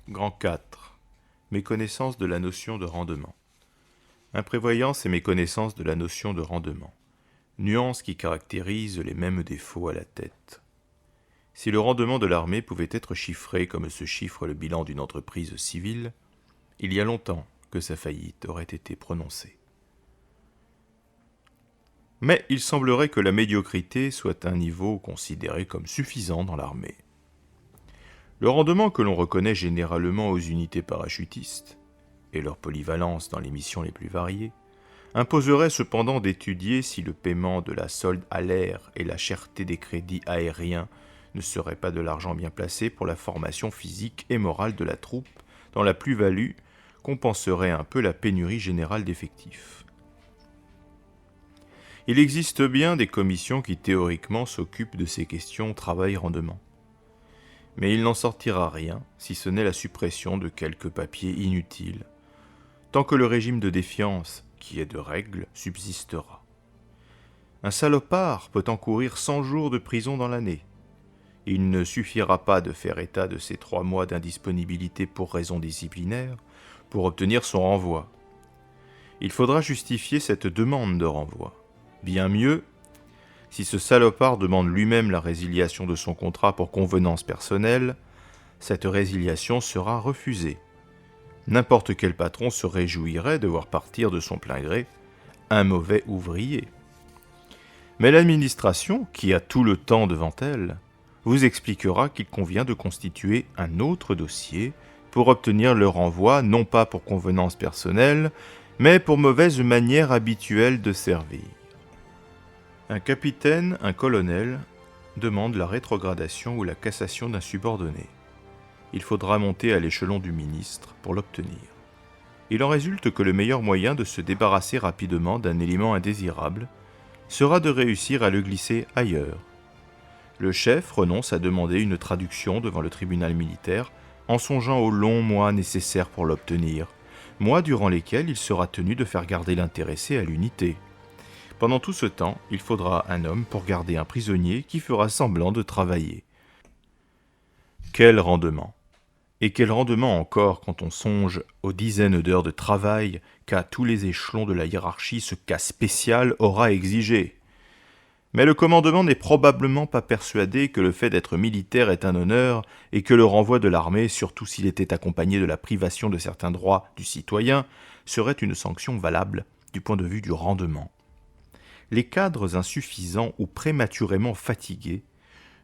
Grand 4. Méconnaissance de la notion de rendement. Imprévoyance et méconnaissance de la notion de rendement. Nuances qui caractérisent les mêmes défauts à la tête. Si le rendement de l'armée pouvait être chiffré comme se chiffre le bilan d'une entreprise civile, il y a longtemps que sa faillite aurait été prononcée. Mais il semblerait que la médiocrité soit un niveau considéré comme suffisant dans l'armée. Le rendement que l'on reconnaît généralement aux unités parachutistes, et leur polyvalence dans les missions les plus variées, imposerait cependant d'étudier si le paiement de la solde à l'air et la cherté des crédits aériens ne seraient pas de l'argent bien placé pour la formation physique et morale de la troupe, dont la plus-value compenserait un peu la pénurie générale d'effectifs. Il existe bien des commissions qui théoriquement s'occupent de ces questions travail-rendement. Mais il n'en sortira rien, si ce n'est la suppression de quelques papiers inutiles, tant que le régime de défiance, qui est de règle, subsistera. Un salopard peut encourir 100 jours de prison dans l'année. Il ne suffira pas de faire état de ces 3 mois d'indisponibilité pour raison disciplinaire pour obtenir son renvoi. Il faudra justifier cette demande de renvoi. Bien mieux, si ce salopard demande lui-même la résiliation de son contrat pour convenance personnelle, cette résiliation sera refusée. N'importe quel patron se réjouirait de voir partir de son plein gré un mauvais ouvrier. Mais l'administration, qui a tout le temps devant elle, vous expliquera qu'il convient de constituer un autre dossier pour obtenir le renvoi, non pas pour convenance personnelle, mais pour mauvaise manière habituelle de servir. Un capitaine, un colonel, demande la rétrogradation ou la cassation d'un subordonné. Il faudra monter à l'échelon du ministre pour l'obtenir. Il en résulte que le meilleur moyen de se débarrasser rapidement d'un élément indésirable sera de réussir à le glisser ailleurs. Le chef renonce à demander une traduction devant le tribunal militaire en songeant aux longs mois nécessaires pour l'obtenir, mois durant lesquels il sera tenu de faire garder l'intéressé à l'unité. Pendant tout ce temps, il faudra un homme pour garder un prisonnier qui fera semblant de travailler. Quel rendement! Et quel rendement encore quand on songe aux dizaines d'heures de travail qu'à tous les échelons de la hiérarchie ce cas spécial aura exigé. Mais le commandement n'est probablement pas persuadé que le fait d'être militaire est un honneur et que le renvoi de l'armée, surtout s'il était accompagné de la privation de certains droits du citoyen, serait une sanction valable du point de vue du rendement. Les cadres insuffisants ou prématurément fatigués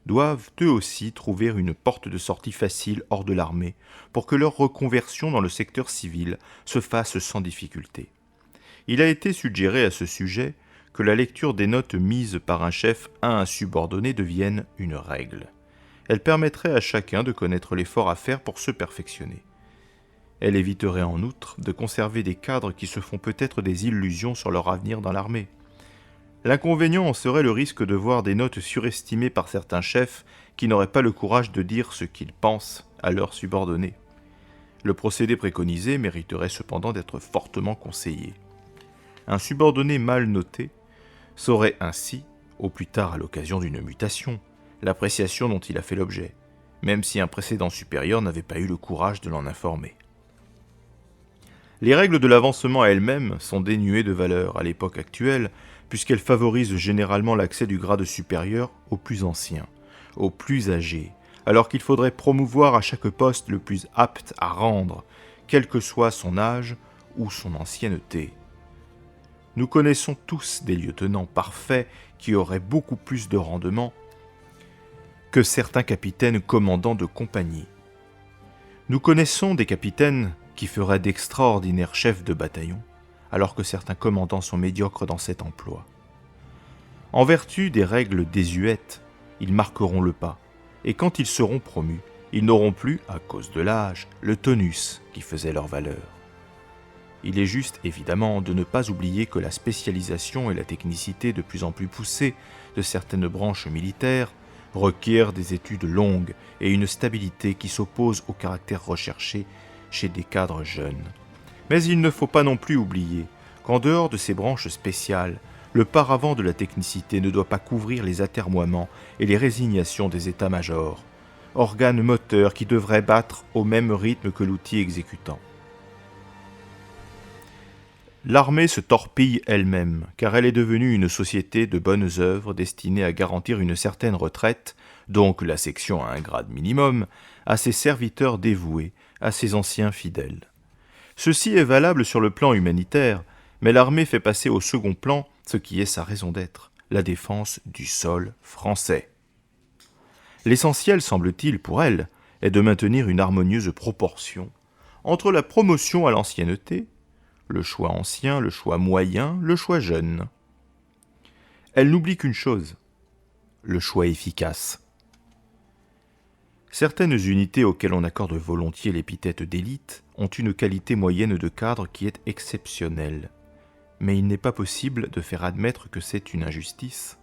doivent eux aussi trouver une porte de sortie facile hors de l'armée pour que leur reconversion dans le secteur civil se fasse sans difficulté. Il a été suggéré à ce sujet que la lecture des notes mises par un chef à un subordonné devienne une règle. Elle permettrait à chacun de connaître l'effort à faire pour se perfectionner. Elle éviterait en outre de conserver des cadres qui se font peut-être des illusions sur leur avenir dans l'armée. L'inconvénient en serait le risque de voir des notes surestimées par certains chefs qui n'auraient pas le courage de dire ce qu'ils pensent à leurs subordonnés. Le procédé préconisé mériterait cependant d'être fortement conseillé. Un subordonné mal noté saurait ainsi, au plus tard à l'occasion d'une mutation, l'appréciation dont il a fait l'objet, même si un précédent supérieur n'avait pas eu le courage de l'en informer. Les règles de l'avancement elles-mêmes sont dénuées de valeur à l'époque actuelle, puisqu'elles favorisent généralement l'accès du grade supérieur aux plus anciens, aux plus âgés, alors qu'il faudrait promouvoir à chaque poste le plus apte à rendre, quel que soit son âge ou son ancienneté. Nous connaissons tous des lieutenants parfaits qui auraient beaucoup plus de rendement que certains capitaines commandants de compagnie. Nous connaissons des capitaines qui feraient d'extraordinaires chefs de bataillon, alors que certains commandants sont médiocres dans cet emploi. En vertu des règles désuètes, ils marqueront le pas, et quand ils seront promus, ils n'auront plus, à cause de l'âge, le tonus qui faisait leur valeur. Il est juste, évidemment, de ne pas oublier que la spécialisation et la technicité de plus en plus poussée de certaines branches militaires requièrent des études longues et une stabilité qui s'oppose au caractère recherché chez des cadres jeunes. Mais il ne faut pas non plus oublier qu'en dehors de ces branches spéciales, le paravent de la technicité ne doit pas couvrir les atermoiements et les résignations des états-majors, organe moteur qui devrait battre au même rythme que l'outil exécutant. L'armée se torpille elle-même, car elle est devenue une société de bonnes œuvres destinée à garantir une certaine retraite, donc la section à un grade minimum, à ses serviteurs dévoués, à ses anciens fidèles. Ceci est valable sur le plan humanitaire, mais l'armée fait passer au second plan ce qui est sa raison d'être, la défense du sol français. L'essentiel, semble-t-il, pour elle, est de maintenir une harmonieuse proportion entre la promotion à l'ancienneté, le choix ancien, le choix moyen, le choix jeune. Elle n'oublie qu'une chose, le choix efficace. Certaines unités auxquelles on accorde volontiers l'épithète d'élite ont une qualité moyenne de cadre qui est exceptionnelle. Mais il n'est pas possible de faire admettre que c'est une injustice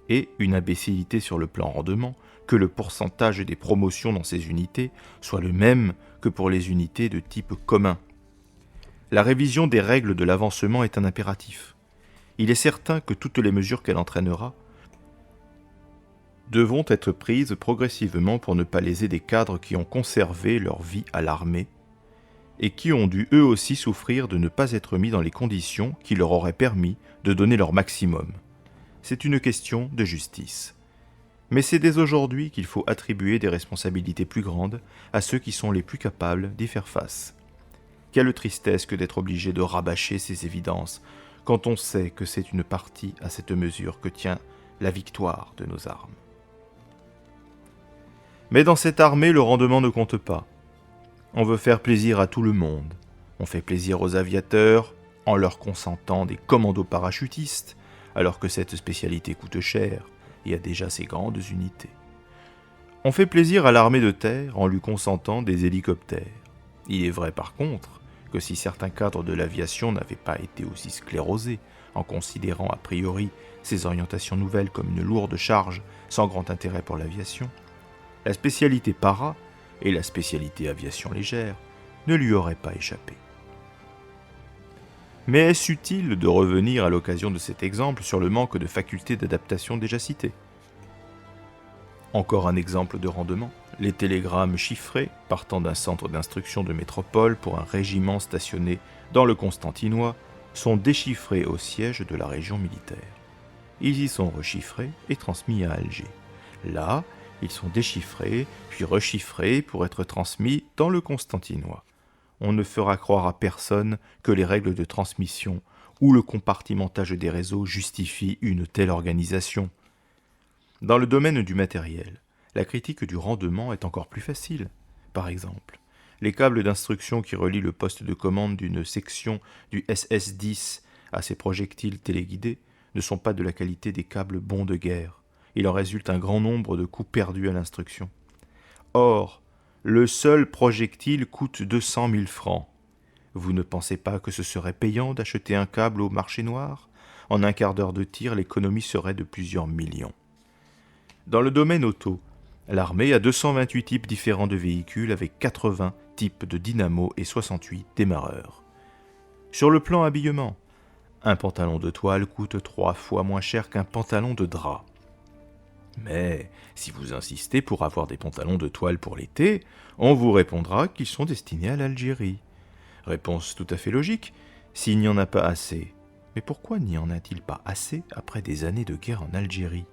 et une imbécilité sur le plan rendement que le pourcentage des promotions dans ces unités soit le même que pour les unités de type commun. La révision des règles de l'avancement est un impératif. Il est certain que toutes les mesures qu'elle entraînera devront être prises progressivement pour ne pas léser des cadres qui ont conservé leur vie à l'armée et qui ont dû eux aussi souffrir de ne pas être mis dans les conditions qui leur auraient permis de donner leur maximum. C'est une question de justice. Mais c'est dès aujourd'hui qu'il faut attribuer des responsabilités plus grandes à ceux qui sont les plus capables d'y faire face. Quelle tristesse que d'être obligé de rabâcher ces évidences quand on sait que c'est une partie à cette mesure que tient la victoire de nos armes. Mais dans cette armée, le rendement ne compte pas. On veut faire plaisir à tout le monde. On fait plaisir aux aviateurs en leur consentant des commandos parachutistes, alors que cette spécialité coûte cher et a déjà ses grandes unités. On fait plaisir à l'armée de terre en lui consentant des hélicoptères. Il est vrai par contre que si certains cadres de l'aviation n'avaient pas été aussi sclérosés en considérant a priori ces orientations nouvelles comme une lourde charge sans grand intérêt pour l'aviation, la spécialité para et la spécialité aviation légère ne lui auraient pas échappé. Mais est-ce utile de revenir à l'occasion de cet exemple sur le manque de facultés d'adaptation déjà cité ? Encore un exemple de rendement. Les télégrammes chiffrés partant d'un centre d'instruction de métropole pour un régiment stationné dans le Constantinois sont déchiffrés au siège de la région militaire. Ils y sont rechiffrés et transmis à Alger. Là, ils sont déchiffrés puis rechiffrés pour être transmis dans le Constantinois. On ne fera croire à personne que les règles de transmission ou le compartimentage des réseaux justifient une telle organisation. Dans le domaine du matériel, la critique du rendement est encore plus facile. Par exemple, les câbles d'instruction qui relient le poste de commande d'une section du SS-10 à ses projectiles téléguidés ne sont pas de la qualité des câbles bons de guerre. Il en résulte un grand nombre de coups perdus à l'instruction. Or, le seul projectile coûte 200 000 francs. Vous ne pensez pas que ce serait payant d'acheter un câble au marché noir ? En un quart d'heure de tir, l'économie serait de plusieurs millions. Dans le domaine auto, l'armée a 228 types différents de véhicules avec 80 types de dynamos et 68 démarreurs. Sur le plan habillement, un pantalon de toile coûte 3 fois moins cher qu'un pantalon de drap. Mais si vous insistez pour avoir des pantalons de toile pour l'été, on vous répondra qu'ils sont destinés à l'Algérie. Réponse tout à fait logique, s'il n'y en a pas assez. Mais pourquoi n'y en a-t-il pas assez après des années de guerre en Algérie ?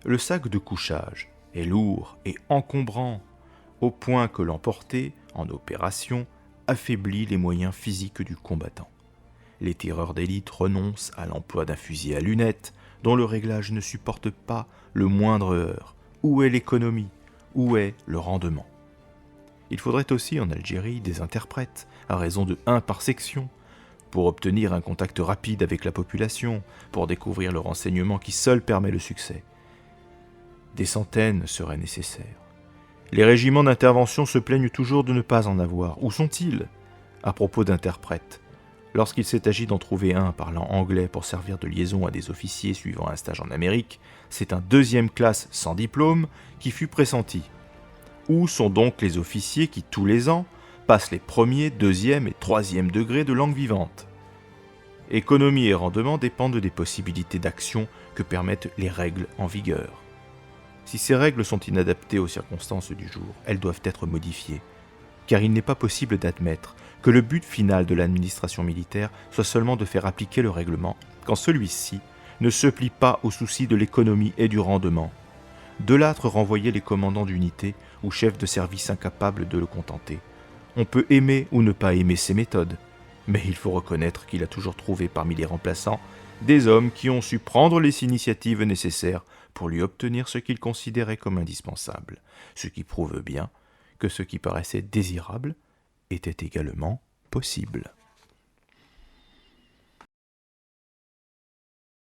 Le sac de couchage est lourd et encombrant, au point que l'emporter en opération affaiblit les moyens physiques du combattant. Les tireurs d'élite renoncent à l'emploi d'un fusil à lunettes, dont le réglage ne supporte pas le moindre heurt. Où est l'économie ? Où est le rendement ? Il faudrait aussi en Algérie des interprètes, à raison de 1 par section, pour obtenir un contact rapide avec la population, pour découvrir le renseignement qui seul permet le succès. Des centaines seraient nécessaires. Les régiments d'intervention se plaignent toujours de ne pas en avoir. Où sont-ils ? À propos d'interprètes, lorsqu'il s'est agi d'en trouver un parlant anglais pour servir de liaison à des officiers suivant un stage en Amérique, c'est un 2e classe sans diplôme qui fut pressenti. Où sont donc les officiers qui, tous les ans, passent les 1er, 2e et 3e degrés de langue vivante ? Économie et rendement dépendent des possibilités d'action que permettent les règles en vigueur. Si ces règles sont inadaptées aux circonstances du jour, elles doivent être modifiées, car il n'est pas possible d'admettre que le but final de l'administration militaire soit seulement de faire appliquer le règlement, quand celui-ci ne se plie pas aux soucis de l'économie et du rendement. De l'âtre renvoyer les commandants d'unité ou chefs de service incapables de le contenter. On peut aimer ou ne pas aimer ses méthodes, mais il faut reconnaître qu'il a toujours trouvé parmi les remplaçants des hommes qui ont su prendre les initiatives nécessaires pour lui obtenir ce qu'il considérait comme indispensable, ce qui prouve bien que ce qui paraissait désirable était également possible.